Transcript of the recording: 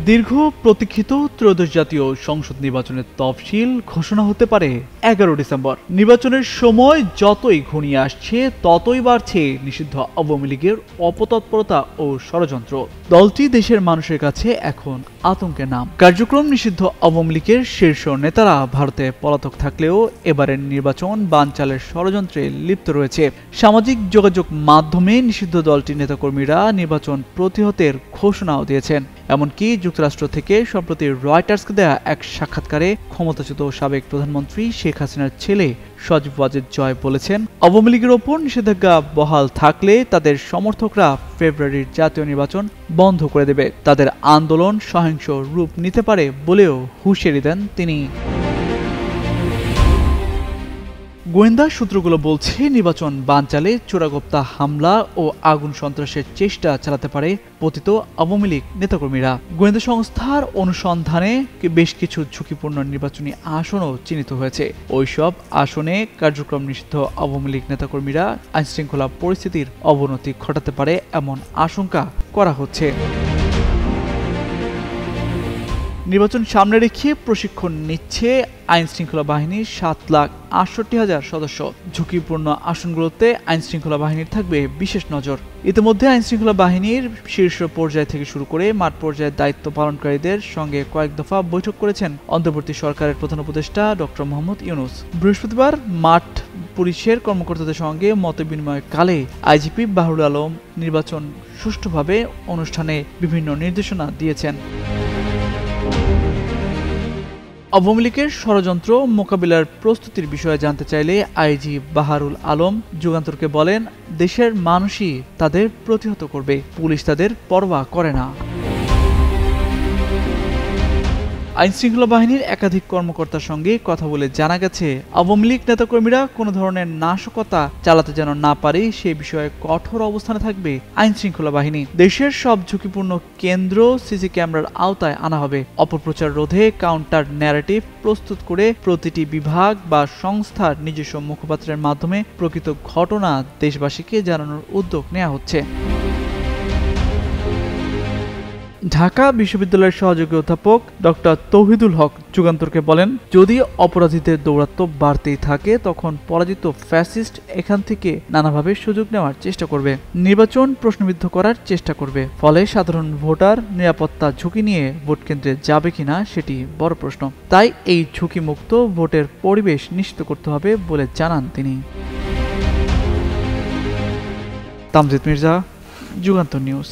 দীর্ঘ প্রতীক্ষিত ত্রয়োদশ জাতীয় সংসদ নির্বাচনের তফসিল ঘোষণা হতে পারে 11 ডিসেম্বর। নির্বাচনের সময় যতই ঘনিয়ে আসছে ততই বাড়ছে নিষিদ্ধ আওয়ামী লীগের অপতৎপরতা ও ষড়যন্ত্র। দলটি দেশের মানুষের কাছে এখন আতঙ্কের নাম। কার্যক্রম নিষিদ্ধ আওয়ামী লীগের শীর্ষ নেতারা ভারতে পলাতক থাকলেও এবারের নির্বাচন বানচালের ষড়যন্ত্রে লিপ্ত রয়েছে। সামাজিক যোগাযোগ মাধ্যমে নিষিদ্ধ দলটির নেতাকর্মীরা নির্বাচন প্রতিহতের ঘোষণাও দিয়েছেন। এমনকি যুক্তরাষ্ট্র থেকে সম্প্রতি রয়টার্সকে দেয়া এক সাক্ষাৎকারে ক্ষমতাচ্যুত সাবেক প্রধানমন্ত্রী শেখ হাসিনার ছেলে সজীব ওয়াজেদ জয় বলেছেন, আওয়ামী লীগের ওপর নিষেধাজ্ঞা বহাল থাকলে তাদের সমর্থকরা ফেব্রুয়ারির জাতীয় নির্বাচন বন্ধ করে দেবে। তাদের আন্দোলন সহিংস রূপ নিতে পারে বলেও হুঁশিয়ারি দেন তিনি। গোয়েন্দা সূত্রগুলো বলছে, নির্বাচন বানচালে চোরাগোপ্তা হামলা ও আগুন সন্ত্রাসের চেষ্টা চালাতে পারে পতিত আওয়ামী লীগ নেতাকর্মীরা। গোয়েন্দা সংস্থার অনুসন্ধানে বেশ কিছু ঝুঁকিপূর্ণ নির্বাচনী আসনও চিহ্নিত হয়েছে। ওইসব আসনে কার্যক্রম নিষিদ্ধ আওয়ামী লীগ নেতাকর্মীরা আইনশৃঙ্খলা পরিস্থিতির অবনতি ঘটাতে পারে এমন আশঙ্কা করা হচ্ছে। নির্বাচন সামনে রেখে প্রশিক্ষণ নিচ্ছে আইনশৃঙ্খলা বাহিনীর 7,68,000 সদস্য। ঝুঁকিপূর্ণ আসনগুলোতে আইনশৃঙ্খলা বাহিনীর থাকবে বিশেষ নজর। ইতিমধ্যে আইনশৃঙ্খলা বাহিনীর শীর্ষ পর্যায় থেকে শুরু করে মাঠ পর্যায়ে দায়িত্ব পালনকারীদের সঙ্গে কয়েক দফা বৈঠক করেছেন অন্তর্বর্তী সরকারের প্রধান উপদেষ্টা ডক্টর মোহাম্মদ ইউনূস। বৃহস্পতিবার মাঠ পুলিশের কর্মকর্তাদের সঙ্গে মতবিনিময় কালে আইজিপি বাহরুল আলম নির্বাচন সুষ্ঠুভাবে অনুষ্ঠানে বিভিন্ন নির্দেশনা দিয়েছেন। আওয়ামী লীগের ষড়যন্ত্র মোকাবিলার প্রস্তুতির বিষয়ে জানতে চাইলে আইজি বাহরুল আলম যুগান্তরকে বলেন, দেশের মানুষই তাদের প্রতিহত করবে, পুলিশ তাদের পরোয়া করে না। আইনশৃঙ্খলা বাহিনীর একাধিক কর্মকর্তার সঙ্গে কথা বলে জানা গেছে, আওয়ামী লীগ নেতাকর্মীরা কোনো ধরনের নাশকতা চালাতে যেন না পারে সেই বিষয়ে কঠোর অবস্থানে থাকবে আইনশৃঙ্খলা বাহিনী। দেশের সব ঝুঁকিপূর্ণ কেন্দ্র সিসি ক্যামেরার আওতায় আনা হবে। অপপ্রচার রোধে কাউন্টার ন্যারেটিভ প্রস্তুত করে প্রতিটি বিভাগ বা সংস্থার নিজস্ব মুখপাত্রের মাধ্যমে প্রকৃত ঘটনা দেশবাসীকে জানানোর উদ্যোগ নেওয়া হচ্ছে। ঢাকা বিশ্ববিদ্যালয়ের সহযোগী অধ্যাপক ডক্টর তৌহিদুল হক যুগান্তরকে বলেন, যদি অপরাধীদের দৌরাত্ম্য বাড়তেই থাকে তখন পরাজিত ফ্যাসিস্ট এখান থেকে নানাভাবে সুযোগ নেওয়ার চেষ্টা করবে, নির্বাচন প্রশ্নবিদ্ধ করার চেষ্টা করবে। ফলে সাধারণ ভোটার নিরাপত্তা ঝুঁকি নিয়ে ভোট কেন্দ্রে যাবে কিনা সেটি বড় প্রশ্ন। তাই এই ঝুঁকিমুক্ত ভোটের পরিবেশ নিশ্চিত করতে হবে বলে জানান তিনি। তামজিদ মির্জা, যুগান্তর নিউজ।